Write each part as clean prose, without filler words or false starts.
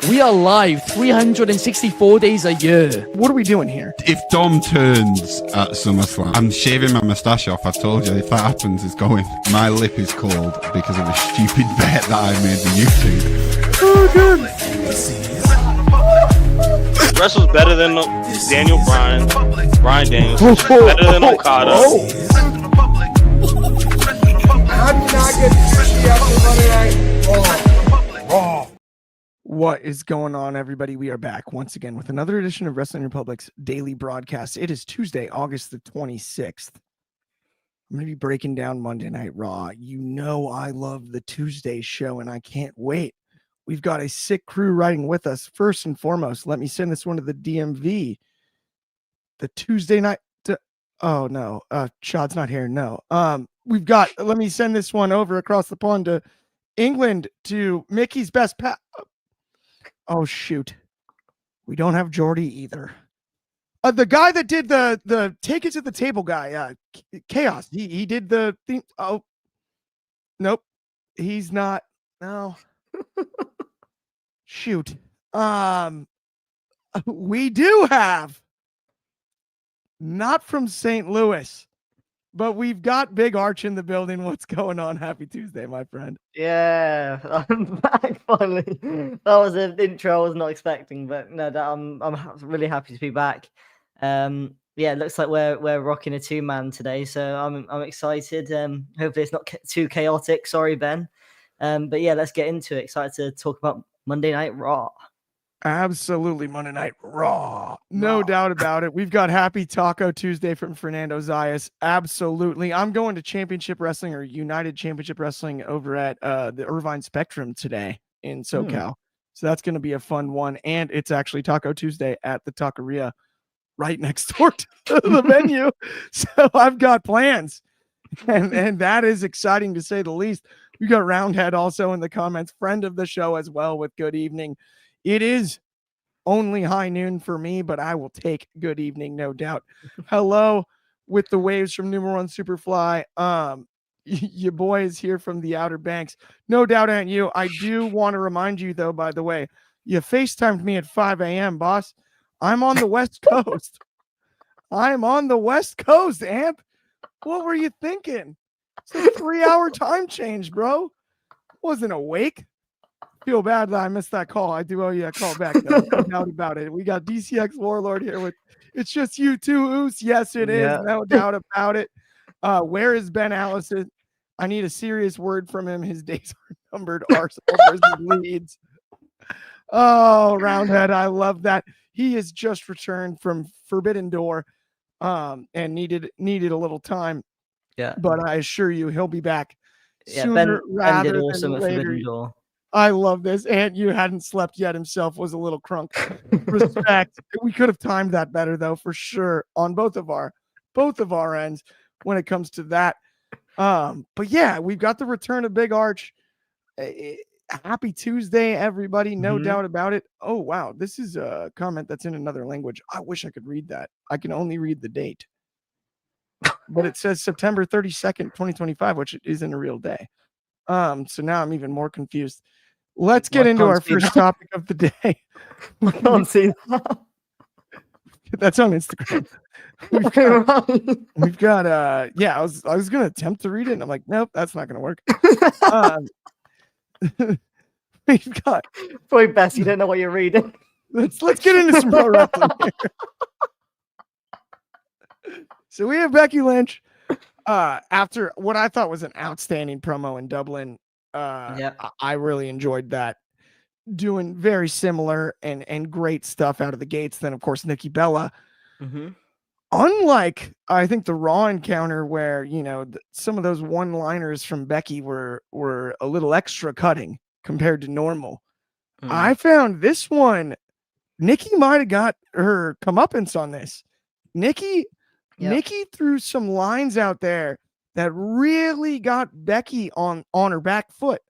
We are live 364 days a year. What are we doing here? If Dom turns at SummerSlam, I'm shaving my moustache off. I told you, if that happens, it's going. My lip is cold because of a stupid bet that I made with YouTube. Oh, good. Wrestle's better than Daniel Bryan. Bryan Daniels. Better than Okada. How do you not get 50 after Monday Night Raw? What is going on, everybody? We are back once again with another edition of Wrestling Republic's daily broadcast. It is Tuesday, August the 26th. I'm going to be breaking down Monday Night Raw. You know I love the Tuesday show, and I can't wait. We've got a sick crew riding with us. First and foremost, let me send this one to the DMV. The Tuesday night... Oh, no. Shad's not here. No. Let me send this one over across the pond to England to Mickey's best pal. Oh, shoot. We don't have Jordy either. The guy that did the take it to the table guy, Chaos. He did the theme. Oh, nope. He's not. No. Shoot. We do have, not from St. Louis, but we've got Big Arch in the building. What's going on? Happy Tuesday, my friend. Yeah, I'm back finally. That was an intro I was not expecting, but no, I'm really happy to be back. Yeah, it looks like we're rocking a two-man today, so I'm excited. Hopefully it's not too chaotic. Sorry, Ben. But yeah, let's get into it. Excited to talk about Monday Night Raw. Absolutely, Monday Night Raw. No doubt about it. We've got Happy Taco Tuesday from Fernando Zayas. Absolutely. I'm going to Championship Wrestling or United Championship Wrestling over at the Irvine Spectrum today in SoCal. So that's going to be a fun one. And it's actually Taco Tuesday at the Taqueria right next door to the venue. So I've got plans. And that is exciting to say the least. We got Roundhead also in the comments, friend of the show as well, with good evening. It is only high noon for me, but I will take good evening, no doubt. Hello with the waves from Number One Superfly. Your boy is here from the Outer Banks. No doubt, Aunt you. I do want to remind you, though, by the way, you FaceTimed me at 5 a.m., boss. I'm on the West Coast. I'm on the West Coast, Amp. What were you thinking? It's a 3-hour time change, bro. Wasn't awake. Feel bad that I missed that call. I do owe you a call back, though. No doubt about it. We got DCX Warlord here with It's Just You Two, Oos. Yes, it is. No doubt about it. Where is Ben Allison? I need a serious word from him. His days are numbered. Arsenal versus Leeds. Oh, Roundhead. I love that. He has just returned from Forbidden Door and needed a little time. Yeah. But I assure you, he'll be back sooner rather than awesome later. At Forbidden Door. I love this. And you hadn't slept yet himself was a little crunk. Respect. We could have timed that better, though, for sure, on both of our ends when it comes to that. But yeah, we've got the return of Big Arch. Happy Tuesday, everybody. No doubt about it. Oh, wow. This is a comment that's in another language. I wish I could read that. I can only read the date. But it says September 32nd, 2025, which isn't a real day. So now I'm even more confused. Let's get into our first topic of the day. I can't see that. That's on Instagram. We've got I was gonna attempt to read it, and I'm like, nope, that's not gonna work. We've got probably best you don't know what you're reading. Let's get into some pro wrestling here. So we have Becky Lynch. After what I thought was an outstanding promo in Dublin, I really enjoyed that. Doing very similar and great stuff out of the gates. Then, of course, Nikki Bella. Unlike, I think, the Raw encounter where, some of those one-liners from Becky were a little extra cutting compared to normal. I found this one, Nikki might have got her comeuppance on this. Nikki threw some lines out there that really got Becky on her back foot,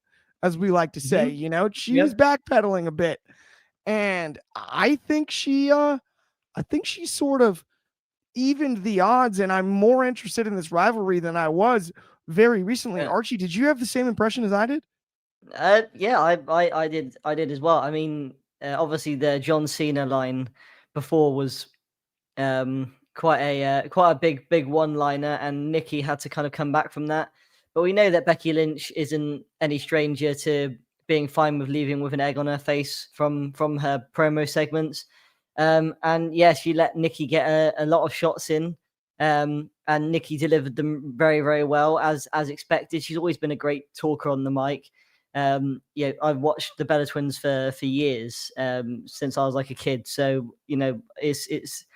as we like to say. She was backpedaling a bit, and I think she sort of evened the odds. And I'm more interested in this rivalry than I was very recently. Archie, did you have the same impression as I did? Yeah, I did as well. I mean, obviously the John Cena line before was quite a big one-liner, and Nikki had to kind of come back from that. But we know that Becky Lynch isn't any stranger to being fine with leaving with an egg on her face from her promo segments. And yeah, she let Nikki get a lot of shots in, and Nikki delivered them very, very well as expected. She's always been a great talker on the mic. Yeah, I've watched the Bella Twins for years, since I was like a kid. So it's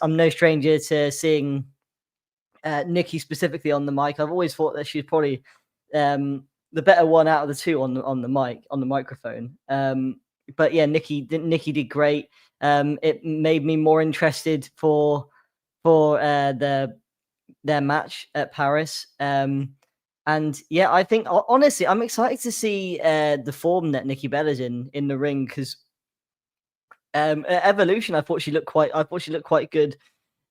I'm no stranger to seeing Nikki specifically on the mic. I've always thought that she's probably the better one out of the two on the mic, on the microphone. But yeah, Nikki did great. It made me more interested for their match at Paris. And yeah, I think honestly, I'm excited to see the form that Nikki Bella's in the ring, because Evolution, I thought she looked quite good.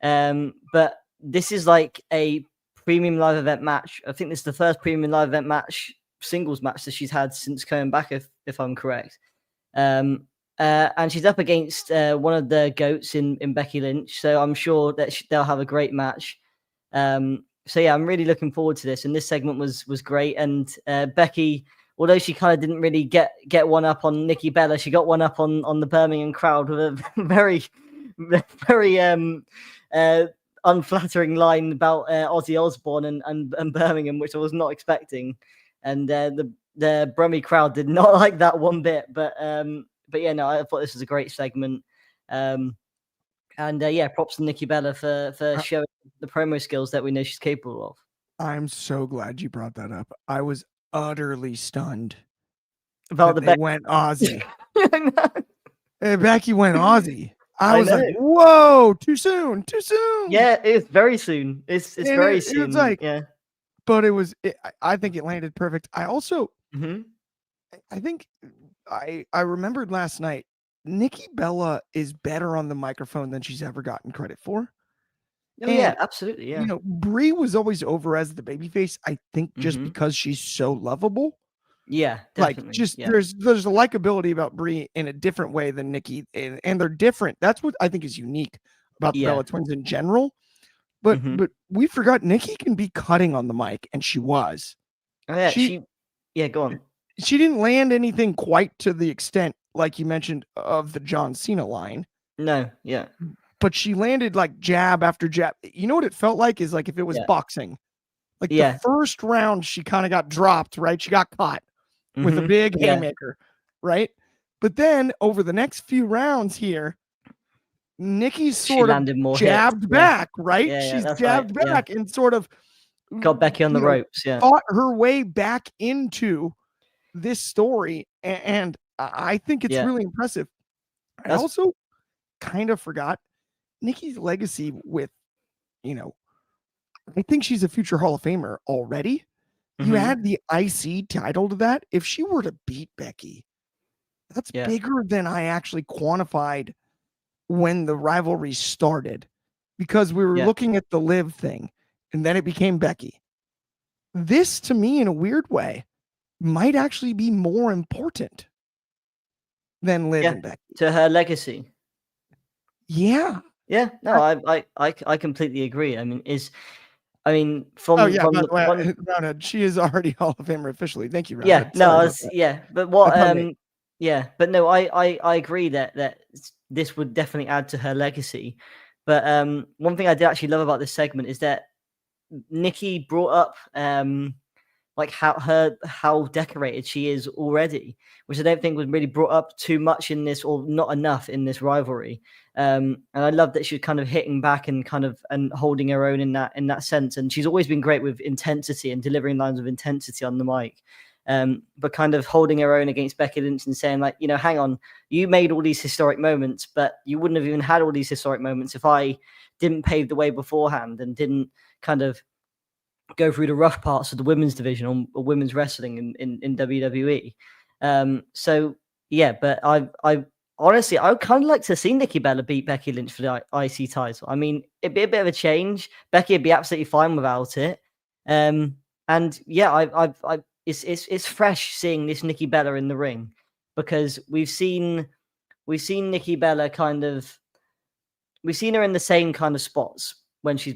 But this is like a premium live event match. I think this is the first premium live event match, singles match, that she's had since coming back, if I'm correct. And she's up against one of the GOATs in Becky Lynch, so I'm sure that they'll have a great match. So yeah, I'm really looking forward to this. And this segment was great. And Becky, although she kind of didn't really get one up on Nikki Bella, she got one up on the Birmingham crowd with a very, very unflattering line about Ozzy Osbourne and Birmingham, which I was not expecting. And the Brummie crowd did not like that one bit. But yeah, no, I thought this was a great segment. And yeah, props to Nikki Bella for showing the promo skills that we know she's capable of. I'm so glad you brought that up. I was utterly stunned About that the they went Aussie. I Becky went Aussie. I was know. like, whoa, too soon. Yeah, it's very soon. It's And very soon. It's like, yeah. but I think it landed perfect. I also, Mm-hmm. I think I remembered last night, Nikki Bella is better on the microphone than she's ever gotten credit for. Oh yeah, absolutely. Yeah. You know, Brie was always over as the babyface, I think, just Mhm. because she's so lovable. Yeah, Like, definitely. just yeah. there's a likability about Brie in a different way than Nikki, and they're different. That's what I think is unique about the Yeah. Bella Twins in general. But Mhm. but we forgot Nikki can be cutting on the mic, and she was. Oh yeah, she- yeah, go on. She didn't land anything quite to the extent, like you mentioned, of the John Cena line, No, yeah. but she landed like jab after jab. You know what it felt like is like if it was Yeah. boxing. Like Yeah. the first round, she kind of got dropped, right? She got caught with a Mhm. big Yeah. haymaker, right? But then over the next few rounds here, Nikki's She sort of landed more hits. jabbed Yeah. back, right? Yeah, She's that's jabbed right, yeah. back and sort of Got Becky on the you know, ropes. Yeah. fought her way back into this story. And I think it's Yeah. really impressive. I That's- also kind of forgot Nikki's legacy with, you know, I think she's a future Hall of Famer already. You Mhm. add the IC title to that. If she were to beat Becky, that's Yeah. bigger than I actually quantified when the rivalry started, because we were Yeah. looking at the Liv thing and then it became Becky. This, to me, in a weird way, might actually be more important than Liv Yeah. and Becky. To her legacy. Yeah. Yeah. No, I completely agree. I mean, from Oh yeah. from By the the way, one, Roundhead, she is already Hall of Famer officially. Thank you, yeah, Roundhead. no, Sorry I about was, that. yeah, but what Pardon me. yeah, but no, I agree that this would definitely add to her legacy. But one thing I did actually love about this segment is that Nikki brought up like how decorated she is already, which I don't think was really brought up too much in this, or not enough in this rivalry. And I love that she's kind of hitting back and kind of and holding her own in that sense. And she's always been great with intensity and delivering lines of intensity on the mic. But kind of holding her own against Becky Lynch and saying, like, you know, hang on, you made all these historic moments, but you wouldn't have even had all these historic moments if I didn't pave the way beforehand and didn't kind of go through the rough parts of the women's division or women's wrestling in WWE. So yeah, but I honestly, I would kind of like to see Nikki Bella beat Becky Lynch for the IC title. I mean, it'd be a bit of a change. Becky would be absolutely fine without it. And yeah, it's fresh seeing this Nikki Bella in the ring, because we've seen we've seen Nikki Bella we've seen her in the same kind of spots when she's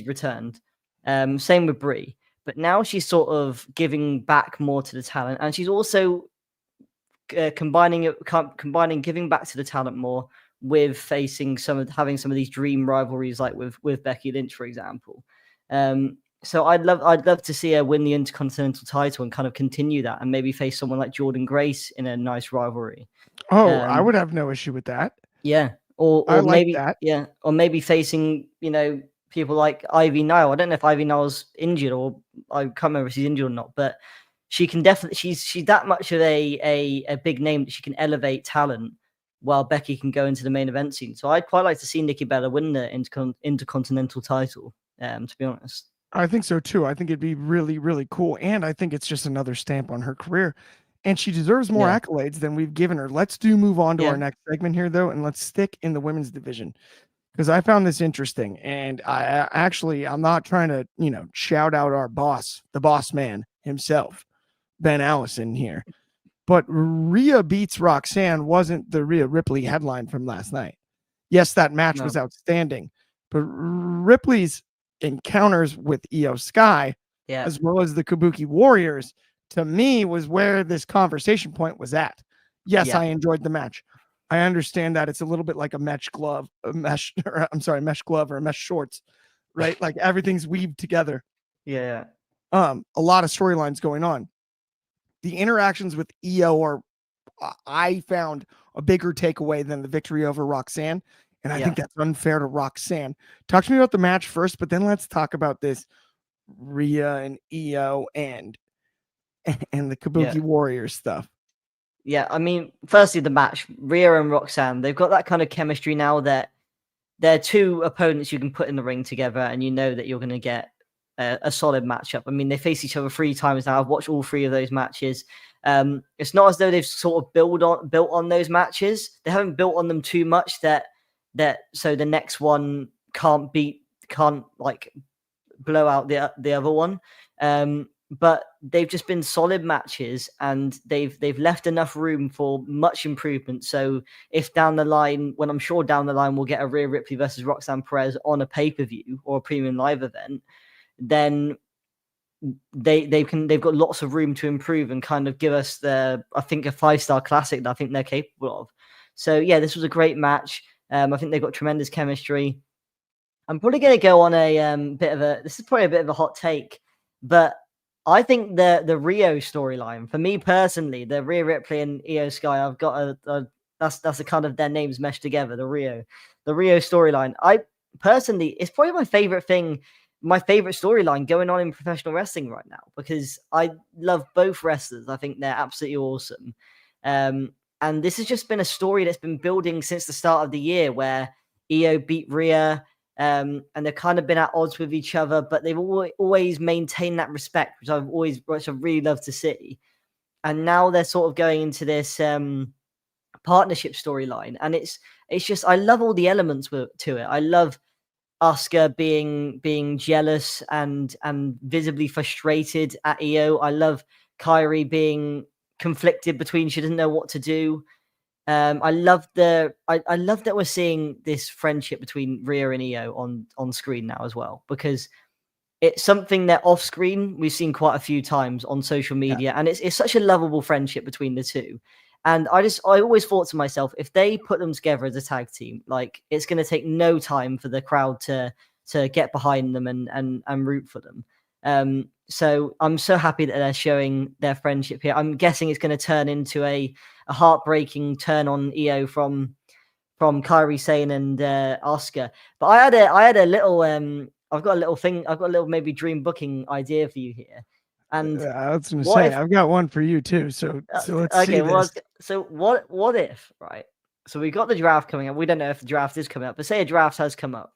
returned. Same with Brie, but now she's sort of giving back more to the talent, and she's also combining giving back to the talent more with having some of these dream rivalries, like with Becky Lynch, for example. So I'd love to see her win the Intercontinental title and kind of continue that, and maybe face someone like Jordan Grace in a nice rivalry. Oh, I would have no issue with that. Yeah, or I like maybe that. yeah, or maybe facing people like Ivy Nile. I don't know if Ivy Nile's injured, or I can't remember if she's injured or not, but she can definitely she's that much of a big name that she can elevate talent while Becky can go into the main event scene. So I'd quite like to see Nikki Bella win the Intercontinental title. To be honest. I think so too. I think it'd be really, really cool. And I think it's just another stamp on her career. And she deserves more accolades than we've given her. Let's move on to our next segment here, though, and let's stick in the women's division, because I found this interesting. And I'm not trying to, shout out our boss, the boss man himself, Ben Allison here. But Rhea beats Roxanne wasn't the Rhea Ripley headline from last night. Yes, that match was outstanding, but Ripley's encounters with Io Sky, as well as the Kabuki Warriors, to me was where this conversation point was at. Yes, I enjoyed the match. I understand that it's a little bit like a mesh glove or mesh shorts, right? Like everything's weaved together. Yeah. A lot of storylines going on. The interactions with Io I found a bigger takeaway than the victory over Roxanne. And I think that's unfair to Roxanne. Talk to me about the match first, but then let's talk about this Rhea and Io and the Kabuki Warriors stuff. Yeah, I mean, firstly, the match, Rhea and Roxanne, they've got that kind of chemistry now that they're two opponents you can put in the ring together, and you know that you're going to get a solid matchup. I mean, they face each other 3 times now. I've watched all 3 of those matches. It's not as though they've sort of built on those matches. They haven't built on them too much so the next one can't like blow out the other one. But they've just been solid matches, and they've left enough room for much improvement. So if down the line, when I'm sure down the line we'll get a Rhea Ripley versus Roxanne Perez on a pay-per-view or a premium live event, then they've got lots of room to improve and kind of give us I think a 5-star classic that I think they're capable of. So yeah, this was a great match. I think they've got tremendous chemistry. I'm probably going to go on this is probably a bit of a hot take, but I think the Rio storyline, for me personally, the Rhea Ripley and Io Sky, I've got that's a kind of their names meshed together. The Rio storyline, I personally, it's probably my favorite storyline going on in professional wrestling right now, because I love both wrestlers. I think they're absolutely awesome. And this has just been a story that's been building since the start of the year, where Io beat Rhea, and they've kind of been at odds with each other, but they've always maintained that respect, which I really love to see. And now they're sort of going into this partnership storyline, and it's just, I love all the elements to it. I love Asuka being jealous and visibly frustrated at Io. I love Kairi being conflicted between, she doesn't know what to do. I love that we're seeing this friendship between Rhea and Io on screen now as well, because it's something that off screen we've seen quite a few times on social media, and it's such a lovable friendship between the two. And I always thought to myself, if they put them together as a tag team, like, it's going to take no time for the crowd to get behind them and root for them. So I'm so happy that they're showing their friendship here. I'm guessing it's going to turn into a heartbreaking turn on Io from Kairi Sane and Asuka. But I had a little I've got a little maybe dream booking idea for you here. And I was going to say, I've got one for you too. So let's see this. So what if, right? So we got the draft coming up. We don't know if the draft is coming up, but say a draft has come up.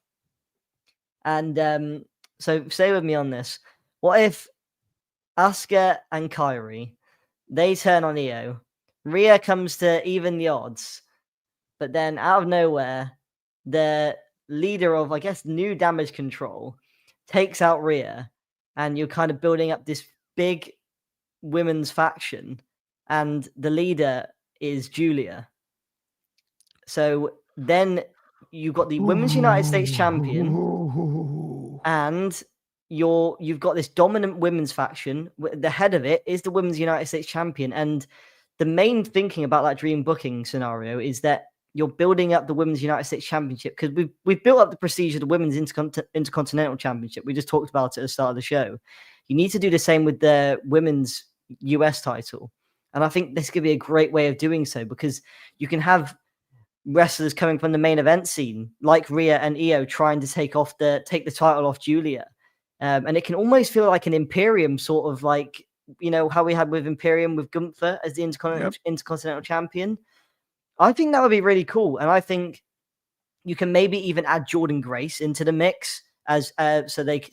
And so stay with me on this. What if Asuka and Kairi, they turn on Io, Rhea comes to even the odds, but then out of nowhere, the leader of, I guess, New Damage Control takes out Rhea, and you're kind of building up this big women's faction, and the leader is Julia. So then you've got the Women's United States Champion, Ooh. and you've got this dominant women's faction. The head of it is the Women's United States Champion, and the main thinking about that dream booking scenario is that you're building up the Women's United States Championship, because we've built up the prestige of the Women's Intercontinental Championship. We just talked about it at the start of the show. You need to do the same with the Women's US title. And I think this could be a great way of doing so, because you can have wrestlers coming from the main event scene, like Rhea and Io, trying to take the title off Julia. And it can almost feel like an Imperium sort of, like, you know, how we had with Imperium with Gunther as the Intercontinental Champion. I think that would be really cool. And I think you can maybe even add Jordan Grace into the mix as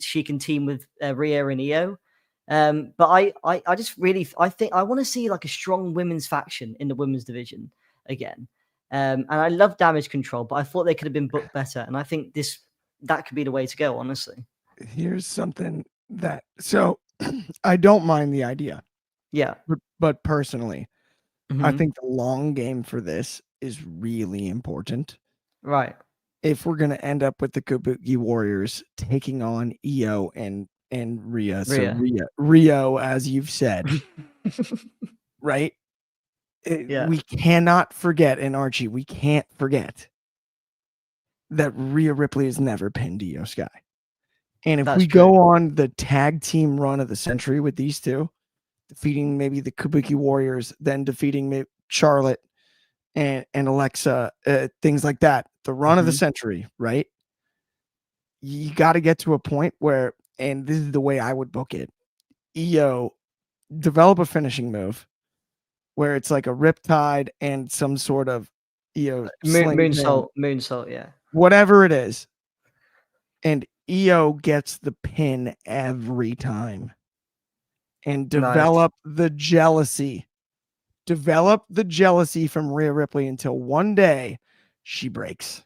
she can team with Rhea and Io. But I just really, I think I want to see like a strong women's faction in the women's division again. And I love Damage Control, but I thought they could have been booked better. And I think that could be the way to go, honestly. Here's something so I don't mind the idea. Yeah. But personally, I Mhm. think the long game for this is really important. Right. If we're going to end up with the Kabuki Warriors taking on Io and Rhea. So Rio, as you've said, right? Yeah. We cannot forget, and Archie, we can't forget that Rhea Ripley has never pinned Io Sky. And if we go on the tag team run of the century with these two, defeating maybe the Kabuki Warriors, then defeating maybe Charlotte and Alexa, things like that, the run of the century, right? You got to get to a point where, and this is the way I would book it, Io develop a finishing move where it's like a riptide and some sort of moonsault, yeah, whatever it is, and Io gets the pin every time, and develop the jealousy from Rhea Ripley until one day she breaks.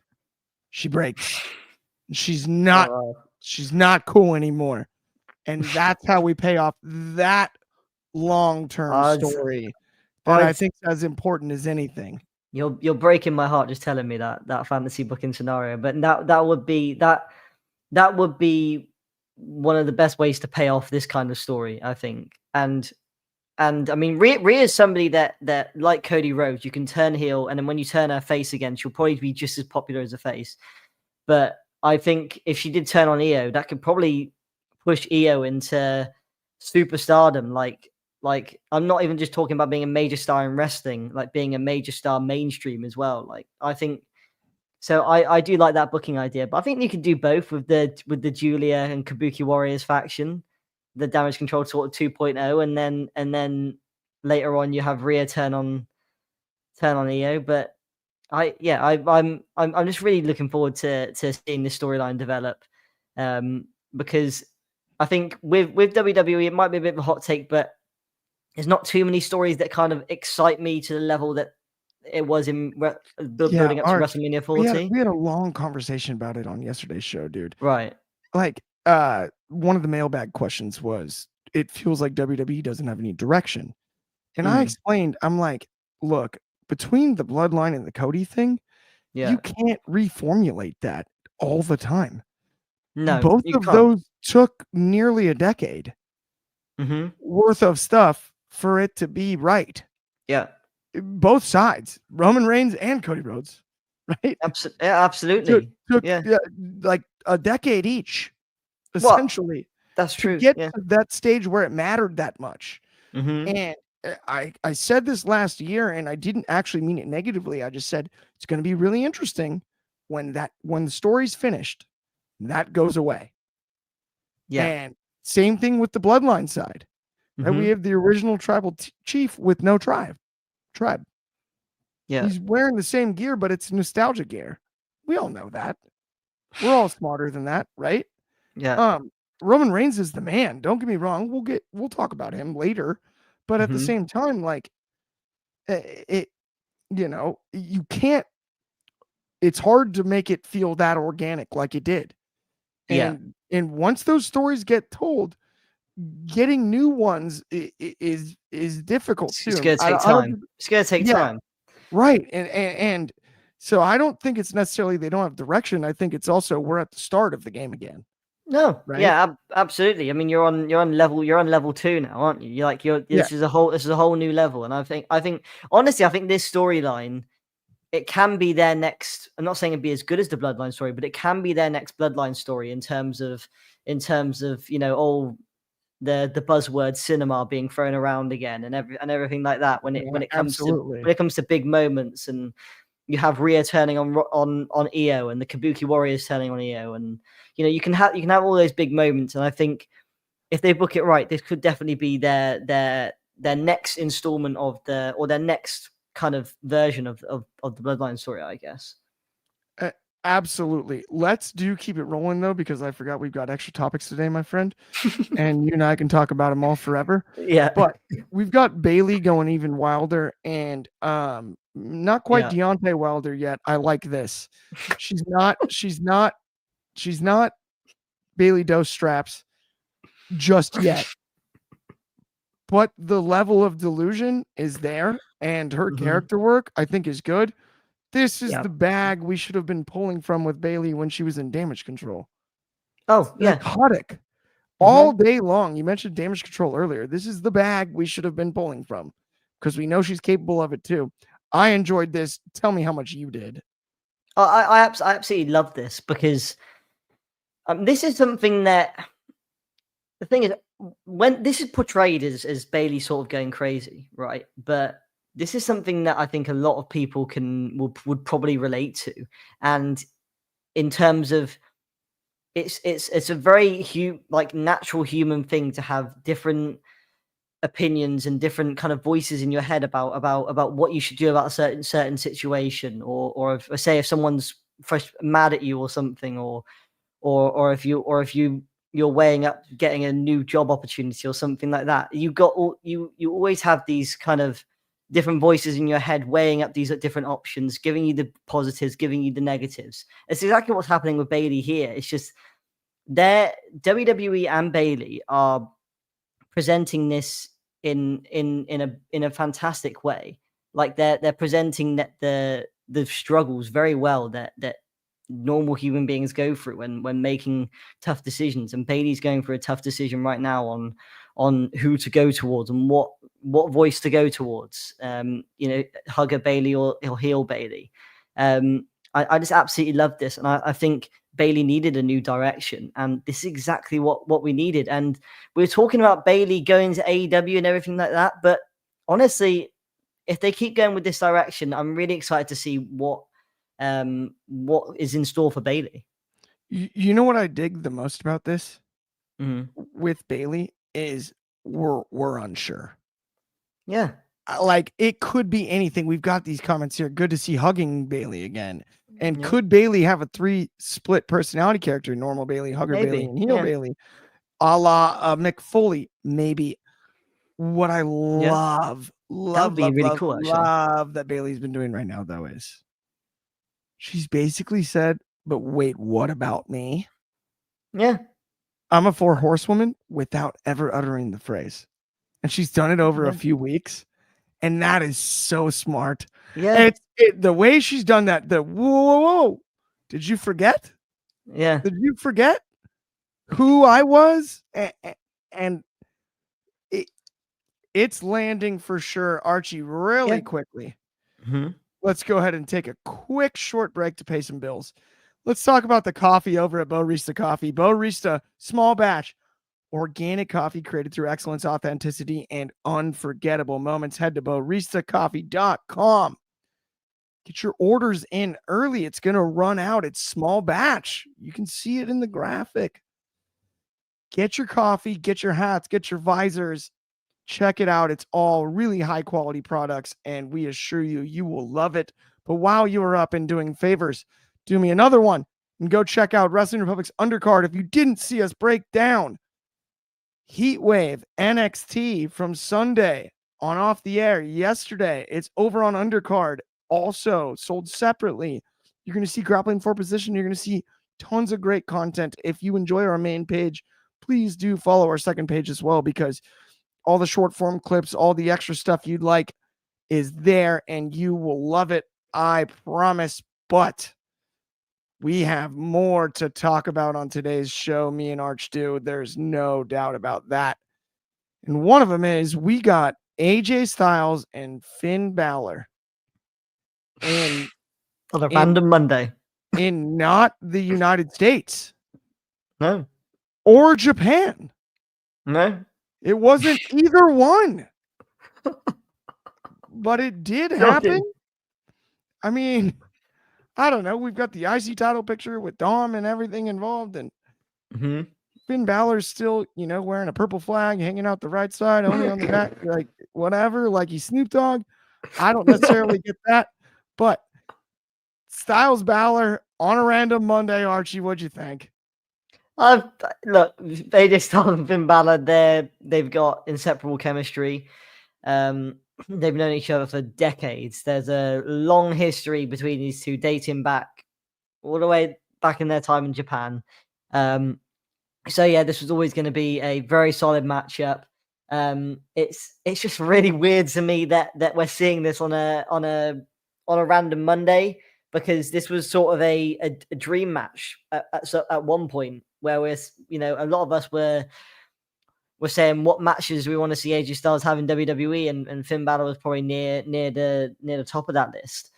She's not cool anymore. And that's how we pay off that long-term story that I think is as important as anything. You're breaking my heart just telling me that fantasy booking scenario, but that would be one of the best ways to pay off this kind of story, I think. And I mean, Rhea is somebody that like Cody Rhodes, you can turn heel, and then when you turn her face again, she'll probably be just as popular as a face. But I think if she did turn on Io, that could probably push Io into superstardom. Like I'm not even just talking about being a major star in wrestling, like being a major star mainstream as well. Like I think so. I do like that booking idea, but I think you could do both with the Julia and Kabuki Warriors faction, the Damage Control sort of 2.0, and then later on you have Rhea turn on Io. But I'm just really looking forward to seeing this storyline develop, because I think with WWE it might be a bit of a hot take, but there's not too many stories that kind of excite me to the level that it was in building up to WrestleMania 40. We had a long conversation about it on yesterday's show, dude. Right. Like, one of the mailbag questions was, it feels like WWE doesn't have any direction. And I explained, I'm like, look, between the Bloodline and the Cody thing, you can't reformulate that all the time. No, both of those took nearly a decade worth of stuff for it to be right. Yeah. Both sides, Roman Reigns and Cody Rhodes, right? Absolutely. Took like a decade each, essentially. That's true. To get to that stage where it mattered that much. And I said this last year, and I didn't actually mean it negatively. I just said it's going to be really interesting when the story's finished, that goes away. Yeah. And same thing with the Bloodline side. Right? We have the original tribal chief with no tribe. Yeah. He's wearing the same gear, but it's nostalgia gear. We all know that. We're all smarter than that, right? Yeah. Roman Reigns is the man. Don't get me wrong. We'll talk about him later. But at the same time, like you can't, it's hard to make it feel that organic like it did. And once those stories get told, getting new ones is difficult too. It's gonna take time. It's gonna take time. Right. And So I don't think it's necessarily they don't have direction. I think it's also we're at the start of the game again. No, Right? yeah, absolutely. I mean, you're on level 2 now, aren't you? This is a whole new level, and I think honestly, I think this storyline, it can be their next. I'm not saying it'd be as good as the Bloodline story, but it can be their next Bloodline story in terms of all the buzzword cinema being thrown around again and everything like that when it comes to big moments, and you have Rhea turning on Io and the Kabuki Warriors turning on Io, and you can have all those big moments. And I think if they book it right, this could definitely be their next installment or their next kind of version of the Bloodline story, I guess. Absolutely. Let's keep it rolling though, because I forgot we've got extra topics today, my friend, and you and I can talk about them all forever. Yeah. But we've got Bayley going even wilder, and not quite Deontay Wilder yet. I like this. She's not Bayley Dose straps just yet. But the level of delusion is there, and her character work, I think, is good. This is the bag we should have been pulling from with Bayley when she was in Damage Control. Oh, yeah. Psychotic. All day long. You mentioned Damage Control earlier. This is the bag we should have been pulling from, because we know she's capable of it too. I enjoyed this. Tell me how much you did. I absolutely love this, because this is something that, the thing is, when this is portrayed as Bayley sort of going crazy, right? But this is something that I think a lot of people would probably relate to, and in terms of it's a very natural human thing to have different opinions and different kind of voices in your head about what you should do about a certain situation, or say if someone's mad at you or something, or if you're weighing up getting a new job opportunity or something like that. You always have these kind of different voices in your head weighing up these different options, giving you the positives, giving you the negatives. It's exactly what's happening with Bayley here. It's just WWE and Bayley are presenting this in a fantastic way. Like they're presenting the struggles very well that normal human beings go through when making tough decisions. And Bayley's going through a tough decision right now on who to go towards and what voice to go towards. Hugger Bayley or heel Bayley. I just absolutely love this, and I think Bayley needed a new direction, and this is exactly what we needed. And we were talking about Bayley going to AEW and everything like that, but honestly, if they keep going with this direction, I'm really excited to see what is in store for Bayley. You know what I dig the most about this with Bayley is we're unsure. Yeah. Like, it could be anything. We've got these comments here. Good to see hugging Bayley again. And could Bayley have a 3 split personality character? Normal Bayley, hugger Bayley, and heel Bayley, a la Mick Foley, maybe. What I love that Bayley's been doing right now, though, is she's basically said, but wait, what about me? Yeah. I'm a 4 horsewoman without ever uttering the phrase. And she's done it over a few weeks. And that is so smart. Yeah. The way she's done that, whoa. Did you forget? Yeah. Did you forget who I was? And it's landing for sure, Archie, really quickly. Let's go ahead and take a quick short break to pay some bills. Let's talk about the coffee over at Barista Coffee. Barista, small batch, organic coffee created through excellence, authenticity, and unforgettable moments. Head to baristacoffee.com. Get your orders in early. It's going to run out. It's small batch. You can see it in the graphic. Get your coffee, get your hats, get your visors. Check it out. It's all really high quality products, and we assure you, you will love it. But while you are up and doing favors, do me another one and go check out Wrestling Republic's undercard. If you didn't see us break down Heatwave NXT from Sunday on Off the Air yesterday, it's over on undercard, also sold separately. You're going to see Grappling for Position. You're going to see tons of great content. If you enjoy our main page, please do follow our second page as well, because all the short form clips, all the extra stuff you'd like is there, and you will love it. I promise. But we have more to talk about on today's show. Me and Arch do. There's no doubt about that. And one of them is we got AJ Styles and Finn Balor in On a random Monday. in not the United States No. or Japan. No. It wasn't either one. But it did happen. I mean, I don't know. We've got the IC title picture with Dom and everything involved, and Finn Balor's still, wearing a purple flag, hanging out the right side, only on the back, like whatever, like he's Snoop Dogg. I don't necessarily get that, but Styles Balor on a random Monday. Archie, what'd you think? Look, AJ Styles and Finn Balor, they've got inseparable chemistry. They've known each other for decades. There's a long history between these two, dating back all the way back in their time in Japan. So yeah, this was always going to be a very solid matchup. It's just really weird to me that we're seeing this on a random Monday, because this was sort of a dream match at one point where we're, a lot of us were saying what matches we want to see AJ Styles have in WWE, and Finn Balor was probably near the top of that list.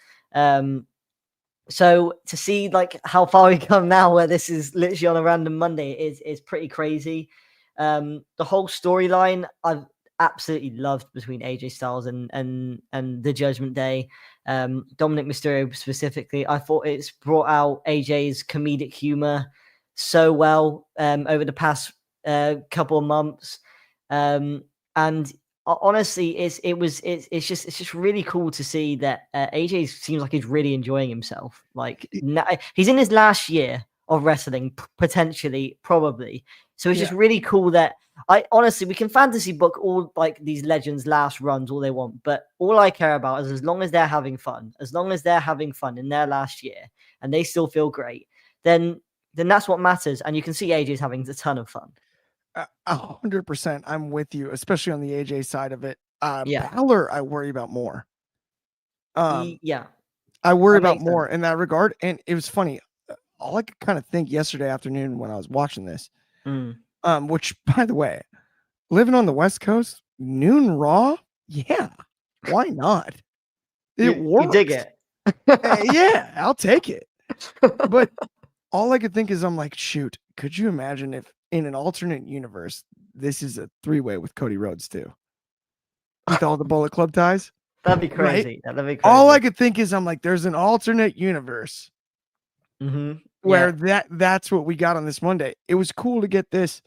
So to see like how far we come now, where this is literally on a random Monday, is pretty crazy. The whole storyline I've absolutely loved between AJ Styles and the Judgment Day. Dominic Mysterio specifically, I thought it's brought out AJ's comedic humor so well over the past couple of months, and honestly, it's just really cool to see that AJ seems like he's really enjoying himself. Like he's in his last year of wrestling, potentially, probably. So it's just really cool that we can fantasy book all like these legends' last runs all they want, but all I care about is as long as they're having fun in their last year and they still feel great, then that's what matters. And you can see AJ's having a ton of fun. 100%. I'm with you, especially on the AJ side of it. Yeah. Balor, I worry about more. Yeah. I worry about more in that regard. And it was funny. All I could kind of think yesterday afternoon when I was watching this, which, by the way, living on the West Coast, noon Raw, yeah, why not? It works. You dig it. Yeah, I'll take it. But all I could think is, I'm like, shoot, could you imagine if in an alternate universe, this is a 3-way with Cody Rhodes too, with all the Bullet Club ties? That'd be crazy. Right? That'd be crazy. All I could think is, I'm like, there's an alternate universe where that's what we got on this Monday. It was cool to get this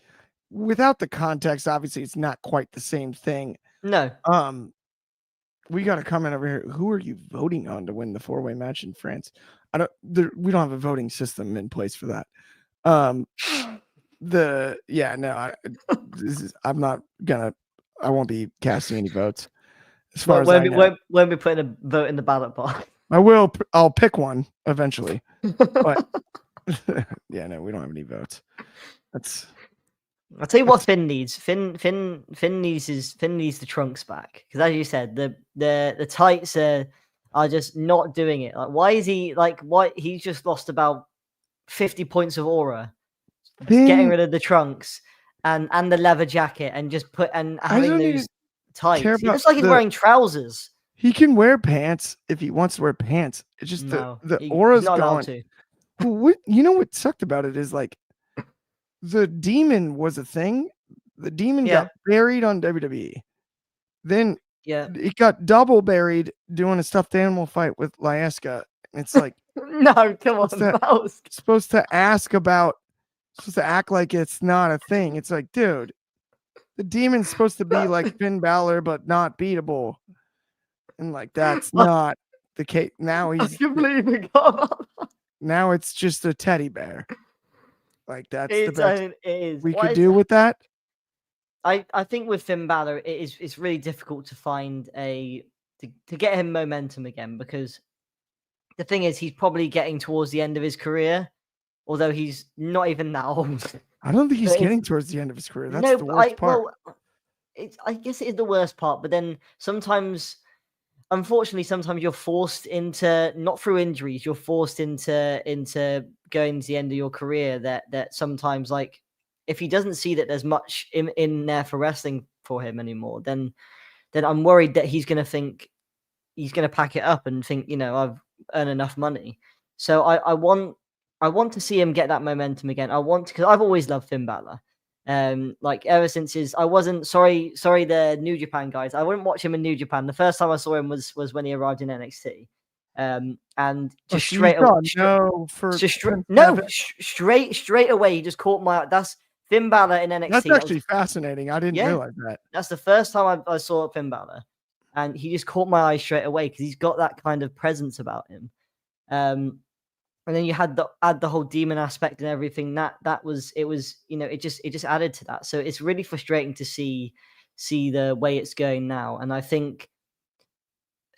without the context. Obviously, it's not quite the same thing. No. We got a comment over here. Who are you voting on to win the 4-way match in France? We don't have a voting system in place for that. I won't be casting any votes. As far as I know. Won't be putting a vote in the ballot box. I'll pick one eventually. But yeah, no, we don't have any votes. I'll tell you what Finn needs. Finn needs the trunks back. Because as you said, the tights are just not doing it. Like, why is he why he's just lost about 50 points of aura. Getting rid of the trunks and the leather jacket and just having those tights. He looks like he's wearing trousers. He can wear pants if he wants to wear pants. It's just the aura's gone. What what sucked about it is like the demon was a thing. The demon got buried on WWE. Then it got double buried doing a stuffed animal fight with Lyeska. It's like no, come on. Supposed to act like it's not a thing. It's like, dude, the demon's supposed to be like Finn Balor, but not beatable. And like, that's not the case. Now he's completely gone. Now it's just a teddy bear. Like that's the best it is. We could do with that. I think with Finn Balor, it's really difficult to find to get him momentum again, because the thing is, he's probably getting towards the end of his career, although he's not even that old. I don't think he's getting towards the end of his career. That's the worst part. I guess it is the worst part, but then sometimes unfortunately, sometimes you're forced into, not through injuries, you're forced into going to the end of your career. That sometimes, like, if he doesn't see that there's much in there for wrestling for him anymore, then I'm worried that he's going to pack it up and think, I've earned enough money. So I want to see him get that momentum again. Because I've always loved Finn Balor. Like ever since I wasn't sorry the New Japan guys. I wouldn't watch him in New Japan. The first time I saw him was when he arrived in NXT. And just straight away he just caught my. That's Finn Balor in NXT. That's actually fascinating. I didn't realize that. That's the first time I saw Finn Balor, and he just caught my eye straight away because he's got that kind of presence about him. And then you had the whole demon aspect and everything. It just added to that. So it's really frustrating to see the way it's going now. And I think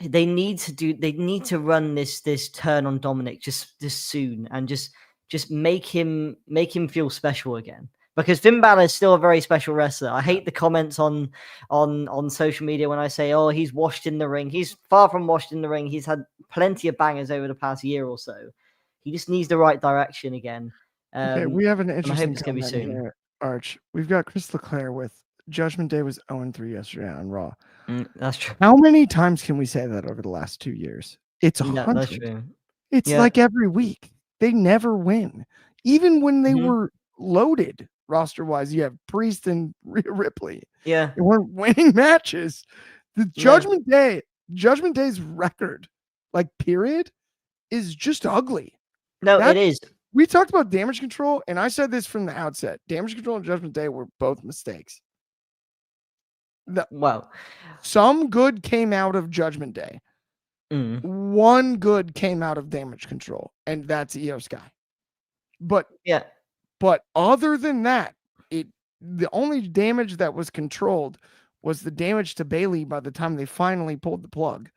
they need to run this turn on Dominic just soon and just make him feel special again. Because Finn Balor is still a very special wrestler. I hate the comments on social media when I say, "Oh, he's washed in the ring." He's far from washed in the ring. He's had plenty of bangers over the past year or so. He just needs the right direction again. Okay, we have an interesting it's gonna be soon. Here, Arch. We've got Chris LeClaire with Judgment Day was 0-3 yesterday on Raw. That's true. How many times can we say that over the last 2 years? It's 100. That's true. It's like every week. They never win. Even when they were loaded roster-wise, you have Priest and Ripley. Yeah. They weren't winning matches. The Judgment Day's record, like period, is just ugly. No, it is. We talked about Damage Control, and I said this from the outset. Damage Control and Judgment Day were both mistakes. Some good came out of Judgment Day. One good came out of Damage Control, and that's Io Sky. But other than that, the only damage that was controlled was the damage to Bayley by the time they finally pulled the plug.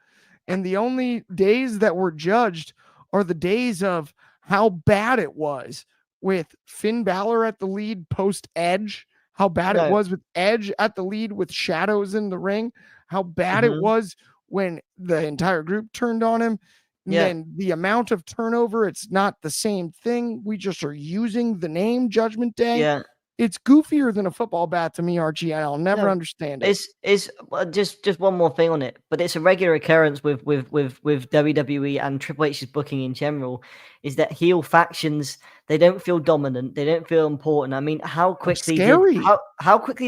And the only days that were judged are the days of how bad it was with Finn Balor at the lead post Edge, how bad it was with Edge at the lead with shadows in the ring, how bad it was when the entire group turned on him. And the amount of turnover, it's not the same thing. We just are using the name Judgment Day. Yeah. It's goofier than a football bat to me, Archie, and I'll never understand it. It's just one more thing on it, but it's a regular occurrence with WWE and Triple H's booking in general, is that heel factions, they don't feel dominant, they don't feel important. I mean, how quickly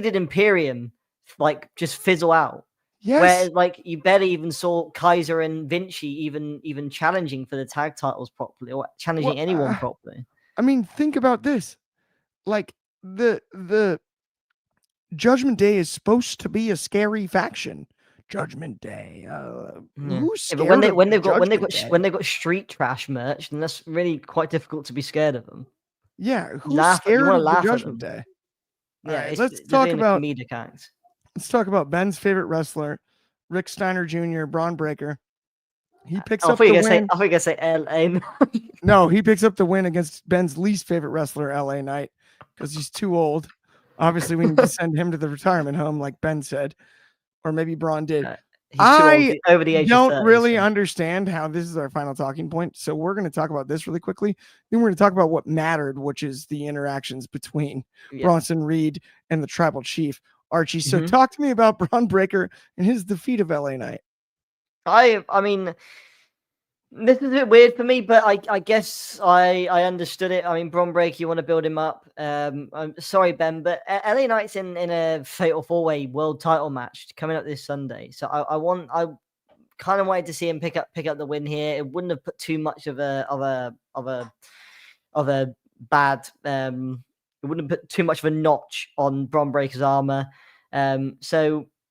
did Imperium just fizzle out? Yes. Where you barely even saw Kaiser and Vinci even challenging for the tag titles properly or challenging anyone properly. I mean, think about this. The Judgment Day is supposed to be a scary faction. Judgment Day. Who's scared but when they've got street trash merch, then that's really quite difficult to be scared of them. Yeah, who's scared of the Judgment Day? Yeah, right, let's talk about comedic act. Let's talk about Ben's favorite wrestler, Rick Steiner Jr., Braun Breaker. He picks up the win. I think I say LA. No, he picks up the win against Ben's least favorite wrestler, LA Knight, because he's too old. Obviously, we need to send him to the retirement home, like Ben said, or maybe Braun did. I over the age don't of 30, really understand how this is our final talking point. So we're going to talk about this really quickly. Then we're going to talk about what mattered, which is the interactions between Bronson Reed and the Tribal Chief, Archie. So talk to me about Braun Breaker and his defeat of LA Knight. I mean, this is a bit weird for me, but I guess I understood it. I mean, Braun Breaker, you want to build him up. I'm sorry, Ben, but LA Knight's in a Fatal 4-Way world title match coming up this Sunday. So I kind of wanted to see him pick up the win here. It wouldn't have put too much of a bad it wouldn't have put too much of a notch on Braun Breaker's armor.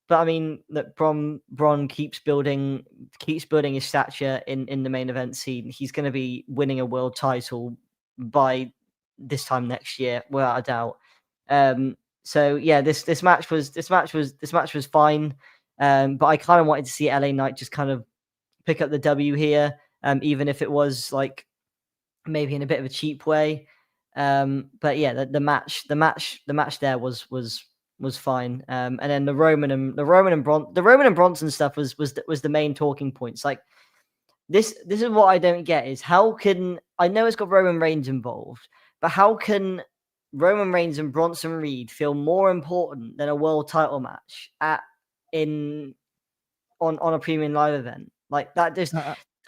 But I mean, look, Braun keeps building his stature in the main event scene. He's going to be winning a world title by this time next year, without a doubt. So yeah, this match was fine. But I kind of wanted to see LA Knight just kind of pick up the W here, even if it was maybe in a bit of a cheap way. But yeah, the match there was was fine. And then the Roman and Bronson stuff was the main talking points. Like this is what I don't get is how can I know it's got Roman Reigns involved, but how can Roman Reigns and Bronson Reed feel more important than a world title match on a premium live event? Like that just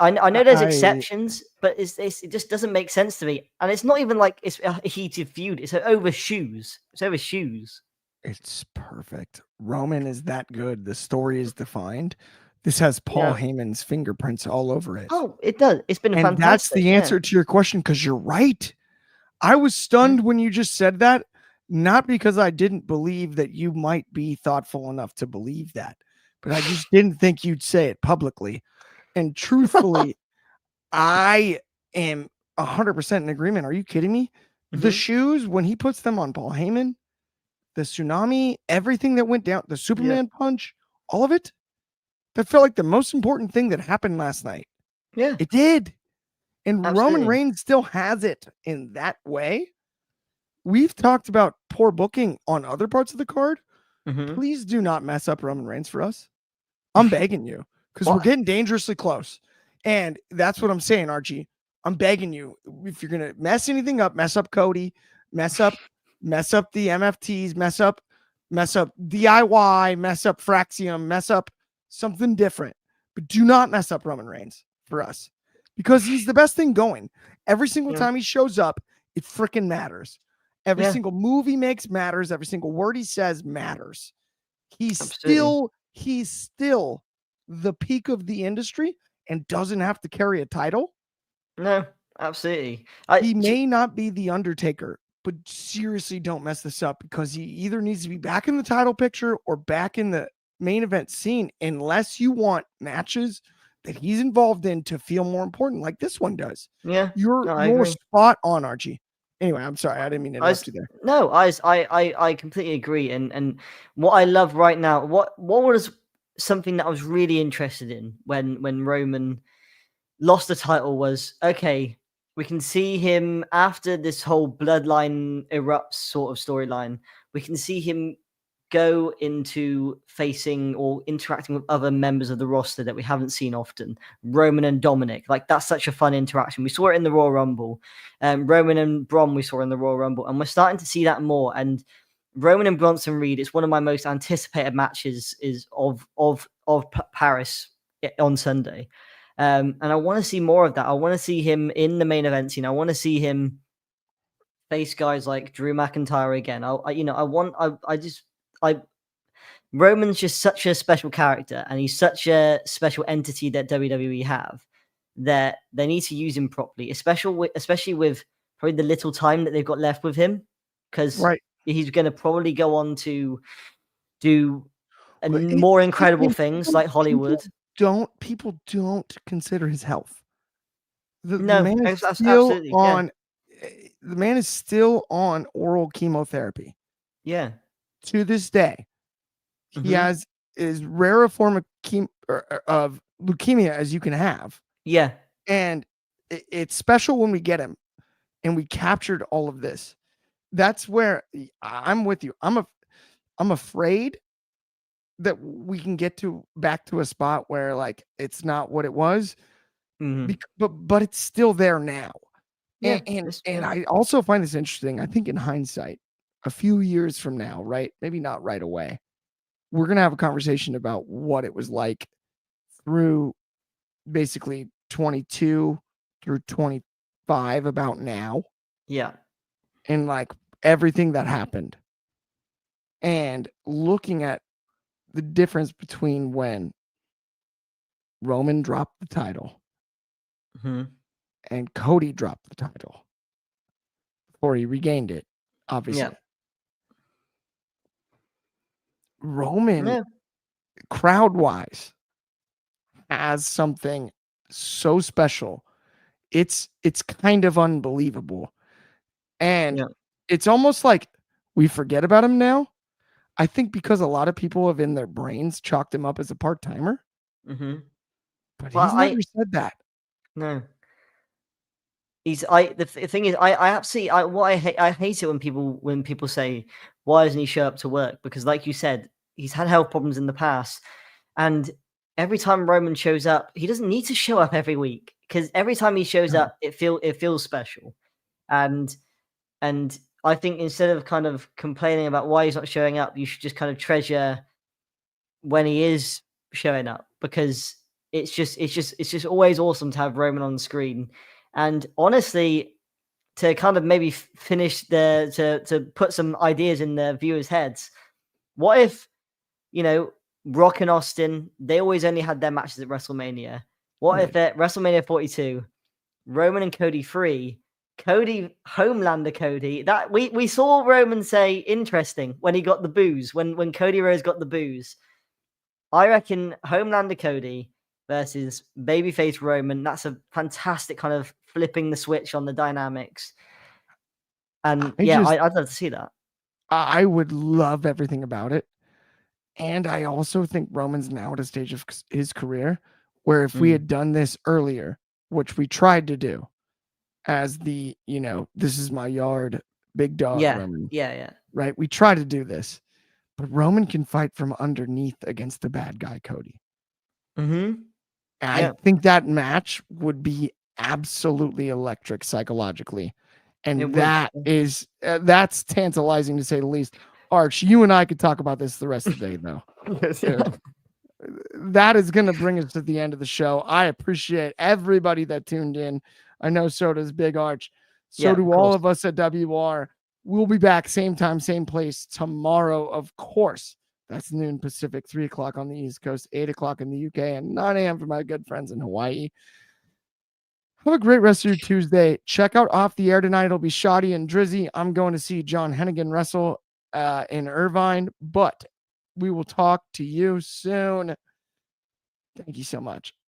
I know there's exceptions, but it just doesn't make sense to me. And it's not even like it's a heated feud. It's over shoes. It's over shoes. It's perfect. Roman is that good. The story is defined. This has Paul Heyman's fingerprints all over it. Oh, it does. It's been fantastic. That's the answer to your question, because you're right. I was stunned when you just said that, not because I didn't believe that you might be thoughtful enough to believe that, but I just didn't think you'd say it publicly. And truthfully, I am 100% in agreement. Are you kidding me? The shoes, when he puts them on Paul Heyman, the tsunami, everything that went down, the Superman punch, all of it, that felt like the most important thing that happened last night. Yeah. It did. And Absolutely. Roman Reigns still has it in that way. We've talked about poor booking on other parts of the card. Please do not mess up Roman Reigns for us. I'm begging you, because we're getting dangerously close. And that's what I'm saying, Archie. I'm begging you. If you're going to mess anything up, mess up Cody, mess up the MFTs, mess up DIY, mess up Fraxium, mess up something different. But do not mess up Roman Reigns for us, because he's the best thing going. Every single time he shows up, it freaking matters. Every single move he makes matters. Every single word he says matters. He's still the peak of the industry and doesn't have to carry a title. No, absolutely. He may not be the Undertaker, but seriously, don't mess this up, because he either needs to be back in the title picture or back in the main event scene, unless you want matches that he's involved in to feel more important, like this one does. Yeah, you're spot on, Archie. Anyway, I'm sorry, I didn't mean to interrupt you there. No, I completely agree. And what I love right now, what was something that I was really interested in when Roman lost the title was, okay, we can see him after this whole bloodline erupts sort of storyline. We can see him go into facing or interacting with other members of the roster that we haven't seen often. Roman and Dominic, like that's such a fun interaction. We saw it in the Royal Rumble. Roman and Braun we saw in the Royal Rumble, and we're starting to see that more. And Roman and Bronson Reed, it's one of my most anticipated matches of Paris on Sunday. And I want to see more of that. I want to see him in the main event scene. I want to see him face guys like Drew McIntyre again. Roman's just such a special character, and he's such a special entity that WWE have, that they need to use him properly, especially with probably the little time that they've got left with him, because he's going to probably go on to do more incredible things like Hollywood. People don't consider his health. The man is still on oral chemotherapy. Yeah. To this day, he has as rare a form of leukemia as you can have. Yeah. And it's special when we get him, and we captured all of this. That's where I'm with you. I'm afraid that we can get back to a spot where like it's not what it was, but it's still there now. Yeah, and I also find this interesting. I think in hindsight, a few years from now, right? Maybe not right away, we're going to have a conversation about what it was like through basically 22 through 25 about now. Yeah. And like everything that happened, and looking at the difference between when Roman dropped the title and Cody dropped the title before he regained it, obviously. Yeah. Roman, crowd-wise, has something so special. It's kind of unbelievable. And it's almost like we forget about him now. I think because a lot of people have in their brains chalked him up as a part-timer. But he's never said that. No. The thing is, I absolutely I hate it when people say, why doesn't he show up to work? Because like you said, he's had health problems in the past, and every time Roman shows up, he doesn't need to show up every week, because every time he shows No. up, it feels special, and I think instead of kind of complaining about why he's not showing up, you should just kind of treasure when he is showing up, because it's just always awesome to have Roman on the screen. And honestly, to kind of maybe finish to put some ideas in the viewers' heads, what if, Rock and Austin, they always only had their matches at WrestleMania. What if at WrestleMania 42, Roman and Cody 3, Cody, Homelander Cody, that we saw Roman say interesting when he got the booze, when Cody Rhodes got the booze. I reckon Homelander Cody versus babyface Roman, that's a fantastic kind of flipping the switch on the dynamics. And I'd love to see that. I would love everything about it. And I also think Roman's now at a stage of his career where if we had done this earlier, which we tried to do as the, this is my yard, big dog Roman. Yeah. Right? We try to do this. But Roman can fight from underneath against the bad guy, Cody. Mm-hmm. I think that match would be absolutely electric psychologically. And that's tantalizing to say the least. Arch, you and I could talk about this the rest of the day, though. That is going to bring us to the end of the show. I appreciate everybody that tuned in. I know so does Big Arch. So do all of us at WR. We'll be back same time, same place tomorrow, of course. That's noon Pacific, 3 o'clock on the East Coast, 8 o'clock in the UK, and 9 a.m. for my good friends in Hawaii. Have a great rest of your Tuesday. Check out Off the Air tonight. It'll be Shoddy and Drizzy. I'm going to see John Hennigan wrestle in Irvine, but we will talk to you soon. Thank you so much.